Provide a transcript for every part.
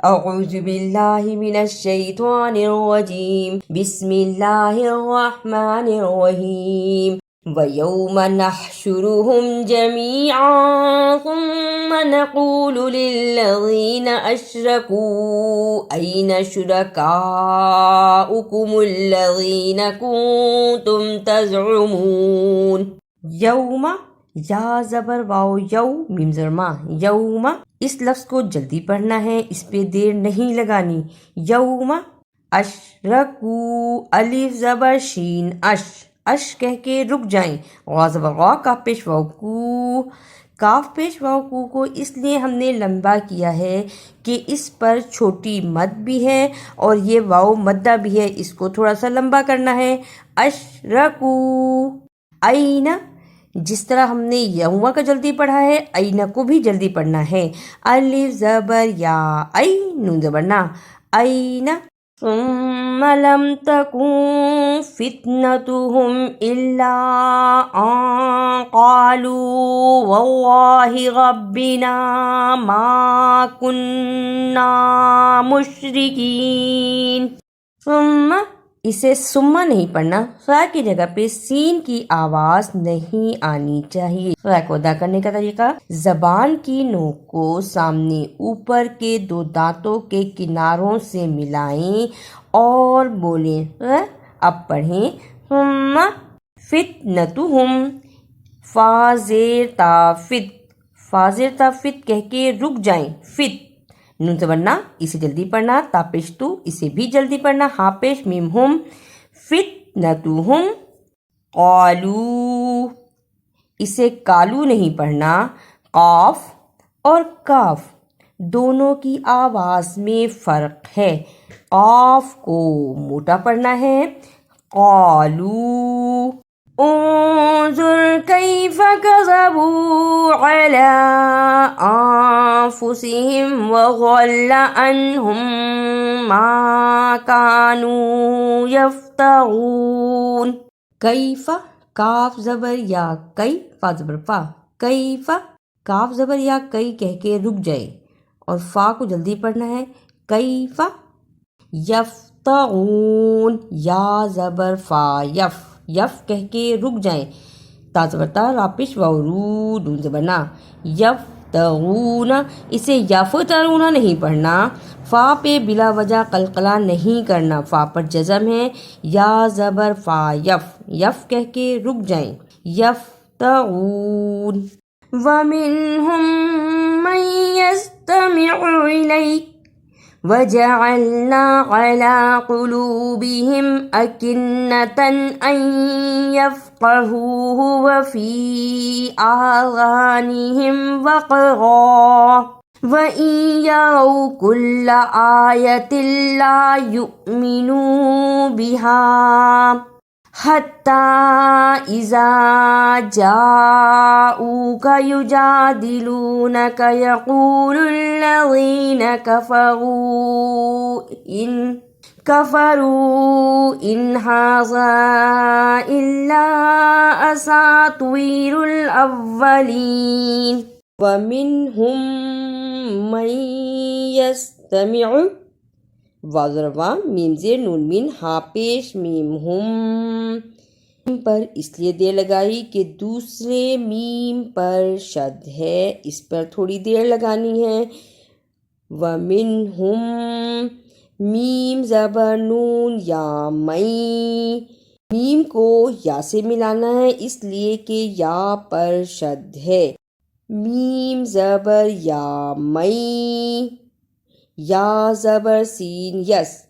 اعوذ باللہ من الشیطان الرجیم بسم اللہ الرحمن الرحیم وَيَوْمَ نَحْشُرُهُمْ جَمِيعًا ثُمَّ نَقُولُ لِلَّذِينَ أَشْرَكُوا أَيْنَ شُرَكَاؤُكُمُ الَّذِينَ كُنتُمْ تَزْعُمُونَ۔ یوم، یا زبر واو یو میم زرما، یوم، اس لفظ کو جلدی پڑھنا ہے، اس پہ دیر نہیں لگانی۔ یوم اشرکو، الف زبر شین اش، اش کہہ کے رک جائیں، غا زبر غا، کاف پیش واو کو، کاف پیش واو کو اس لیے ہم نے لمبا کیا ہے کہ اس پر چھوٹی مد بھی ہے اور یہ واو مدہ بھی ہے، اس کو تھوڑا سا لمبا کرنا ہے۔ اشرکو، این، جس طرح ہم نے یوم کا جلدی پڑھا ہے، این کو بھی جلدی پڑھنا ہے۔ الف زبر یا، ای، نون زبر نا، این۔ ثم لم تكن فتنتهم إلا أن قالوا والله ربنا ما كنا مشركين۔ ثم، اسے سما نہیں پڑھنا، خا کی جگہ پہ سین کی آواز نہیں آنی چاہیے۔ خا کو ادا کرنے کا طریقہ، زبان کی نوک کو سامنے اوپر کے دو دانتوں کے کناروں سے ملائیں اور بولیں۔ اب پڑھیں، ثم فتنتہم، فا زیر تا فت، فا زیر تا فت کہہ کے رک جائیں، فت، نون سے بننا، اسے جلدی پڑھنا، تا پیش تو، اسے بھی جلدی پڑھنا، ہا پیش میم ہم، فتنتہم، قالو، اسے کالو نہیں پڑھنا، قاف اور کاف دونوں کی آواز میں فرق ہے، قاف کو موٹا پڑھنا ہے، قالو۔ انظر کیف کذبوا علی انفسہم وضل عنہم ما کانوا یفترون۔ کیف، کاف زبر یا کئی، فا زبر فا، کیف، کاف زبر یا کئی کہہ کے رک جائے اور فا کو جلدی پڑھنا ہے، کیف، یفترون، یا زبر فا یف، یف کہہ کے رک جائیں، تا زبر تا، را پیش واو رو، نون زبر نا، یفترون، اسے یفترون نہیں پڑھنا، فا پہ بلا وجہ قلقلہ نہیں کرنا، فا پر جزم ہے، یا زبر فا یف، یف کہہ کے رک جائیں، یفترون۔ وَمِنْهُمْ مَنْ يَسْتَمِعُ إِلَيْكَ وَجَعَلْنَا عَلَى قُلُوبِهِمْ أَكِنَّةً أَنْ يَفْقَهُوهُ وَفِي آذَانِهِمْ وَقْرًا وَإِنْ يَرَوْا كُلَّ آيَةٍ لَا يُؤْمِنُوا بِهَا حَتَّى إِذَا جَاءُوكَ يُجَادِلُونَكَ يَقُولُ الَّذِينَ كَفَرُوا إِنْ هَذَا إِلَّا أَسَاطِيرُ الْأَوَّلِينَ۔ وَمِنْهُمْ مَنْ يَسْتَمِعُ، واو زبر وا، میم زیر نون مین، ہا پیش میم ہم پر اس لیے دیر لگائی کہ دوسرے میم پر شد ہے، اس پر تھوڑی دیر لگانی ہے۔ وَمِنْهُمْ، میم زبر نون یا مئی، میم کو یا سے ملانا ہے اس لیے کہ یا پر شد ہے، میم زبر یا مئی، یا زبر سین یس،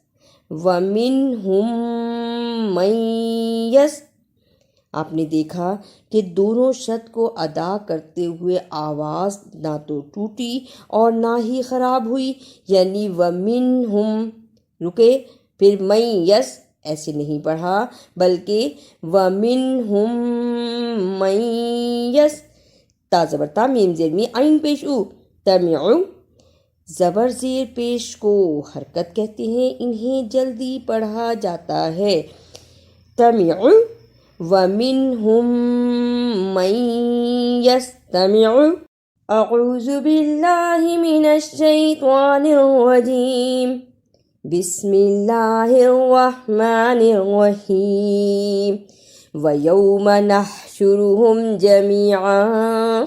وَمِنْهُمْ مَنْ یس۔ آپ نے دیکھا کہ دونوں شد کو ادا کرتے ہوئے آواز نہ تو ٹوٹی اور نہ ہی خراب ہوئی، یعنی وَمِنْهُمْ، رکے، پھر مَنْ یس ایسے نہیں پڑھا بلکہ وَمِنْهُمْ مَنْ یس، تا زبر تا، میم زیر می، عین پیش او، تَمِعُ، زبر زیر پیش کو حرکت کہتے ہیں، انہیں جلدی پڑھا جاتا ہے، تَمِعُ۔ وَمِنْهُمْ مَنْ يَسْتَمِعُ اعوذ باللہ من الشیطان الرجیم بسم اللہ الرحمن الرحیم وَيَوْمَ نَحْشُرُهُمْ جَمِيعًا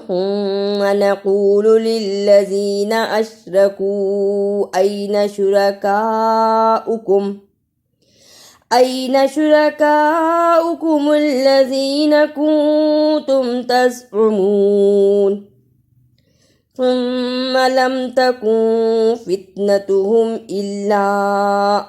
وَنَقُولُ لِلَّذِينَ أَشْرَكُوا أَيْنَ شُرَكَاؤُكُمُ الَّذِينَ كُنتُمْ تَزْعُمُونَ ثم لم تكن فتنتهم إلا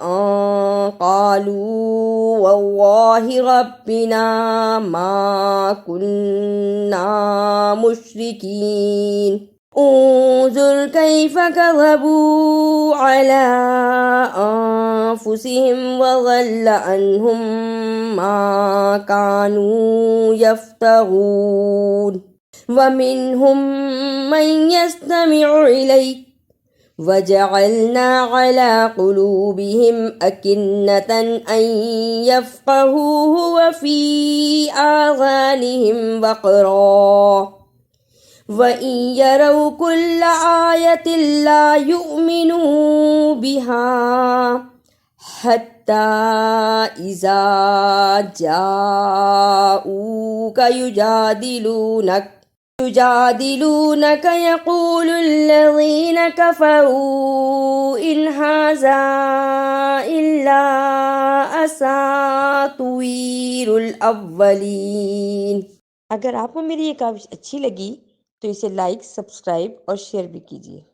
أن قالوا والله ربنا ما كنا مشركين انظر كيف كذبوا على أنفسهم وضل عنهم ما كانوا يفترون وَمِنْهُمْ مَنْ يَسْتَمِعُ إِلَيْكَ وَجَعَلْنَا عَلَى قُلُوبِهِمْ أَكِنَّةً أَنْ يَفْقَهُوهُ وَفِي آذَانِهِمْ وَقْرًا وَإِنْ يَرَوْا كُلَّ آيَةٍ لَا يُؤْمِنُوا بِهَا حَتَّى إِذَا جَاءُوكَ يجادلونك يقول الذين كفروا إن هذا إلا أساطير الأولين۔ اگر آپ کو میری یہ کاوش اچھی لگی تو اسے لائک، سبسکرائب اور شیئر بھی کیجیے۔